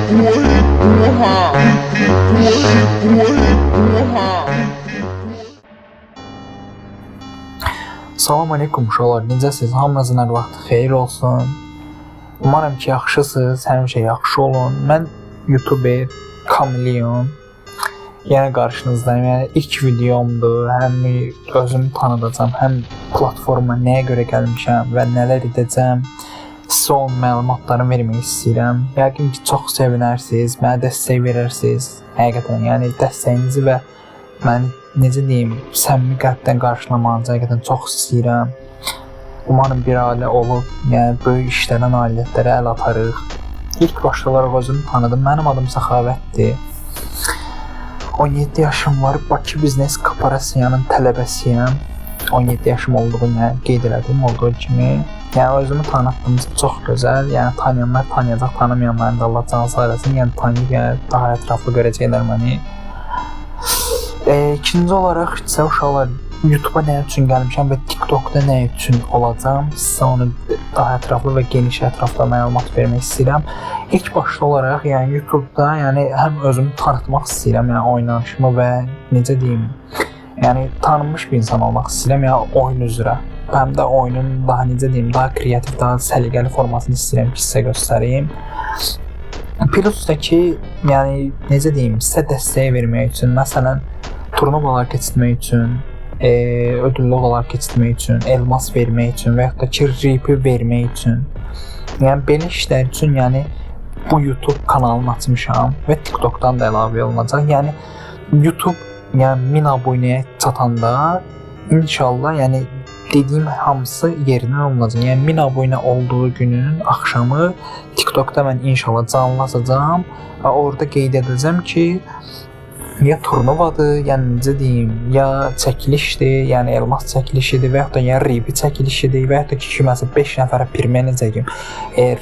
Salam aleykum uşaqlar, necəsiz? Hamınızın hər vaxt xeyir olsun. Umarım ki, yaxşısınız, həmişə yaxşı olun. Mən YouTuber Kameleon. Yəni qarşınızdayım. Yəni ilk videomdur. Həm özümü tanıdacağam, həm platforma nəyə görə gəlmişəm və nələr edəcəm. Sizə olan məlumatlarını vermək istəyirəm. Yəqin ki, çox sevinərsiniz, mənə dəstək verərsiniz. Həqiqətən, yəni dəstəyinizi və məni necə deyim, səmimi qəlbdən qarşılamanızı həqiqətən çox istəyirəm. Umarım bir ailə olub, yəni böyük işlərə, nailiyyətlərə əl atarıq. İlk başda olaraq özümü tanıdım. Mənim adım Səxavətdir. 17 yaşım var. Bakı Biznes Korporasiyanın tələbəsiyəm. 17 yaşım olduğunu qeyd elədim olduğu kimi. Yəni özümü tanıtdığımız çox gözəl. Yəni tanıyanlar tanıyacaq, tanımayanların da Allah canı sağ eləsin. Yəni tanıyıb, yəni daha ətraflı görəcəklər məni. İkinci olaraq isə uşaqlar YouTube'a nə üçün gəlmişəm və TikTok'da nə üçün olacam, sizə onu daha ətraflı və geniş ətraflı məlumat vermək istəyirəm. İlk başda olaraq, yəni YouTube'da, yəni həm özümü tanıtmaq istəyirəm, yəni oynanışımı və necə deyim, yəni tanınmış bir insan olmaq istəyirəm, yəni oyun üzrə. Həm də oyunun daha necə deyim, daha kreativ, daha səliqəli formasını istəyirəm ki, sizə göstəreyim. Plus da ki, yəni necə deyim, sizə dəstək vermək üçün, məsələn, turnuvalar keçirmək üçün, ödüllü olaraq keçirmək üçün, elmas vermək üçün və yaxud da ki, ripi vermək üçün. Yəni belə işlər üçün, yəni bu YouTube kanalını açmışam və TikTok'dan da əlavə olunacaq. Yəni YouTube, yəni 1000 abunəyə çatanda inşallah, yəni dediyim hamısı yerinə alınacaq. Yəni 1000 abunə olduğu günün axşamı TikTok'da mən inşallah canlılaşacağam və orada qeyd edəcəm ki, ya turnuvadır, yəni necə deyim, ya çəkilişdir, yəni elmas çəkilişidir və yaxud da yəni ripi çəkilişidir və yaxud da ki, kiməsə 5 nəfərə pirmə necəyim,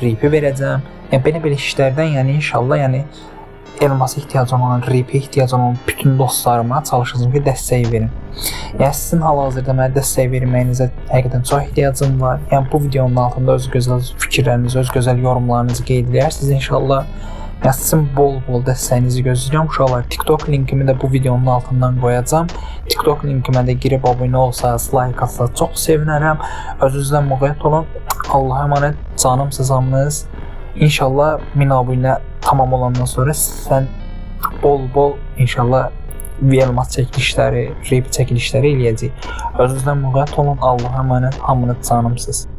ripi verəcəm. Yəni belə işlərdən, yəni inşallah, yəni elmasa ehtiyacım olan, ripi ehtiyacım olan bütün dostlarıma çalışacağım ki, dəstək verin. Yəni sizin hal-hazırda mənə dəstək verməyinizə həqiqətən çox ehtiyacım var. Yəni bu videonun altında öz gözəl fikirlərinizi, öz gözəl yorumlarınızı qeyd edərsiniz inşallah. Yəni sizin bol-bol dəstəyinizi gözləyirəm uşaqlar. TikTok linkimi də bu videonun altından qoyacağam. TikTok linkimə də girib abunə olsanız, like atsanız çox sevinərəm. Özünüzdən müğəyyət olun. Allah'a emanet, canımsınız hamınız. İnşallah 1000 abunə tamam olandan sonra sizdən bol-bol inşallah elmas çəkilişləri, rip çəkilişləri eləyəcəyik. Özünüzdən müğəyyət olun. Allah'a emanet, hamınız canımsınız.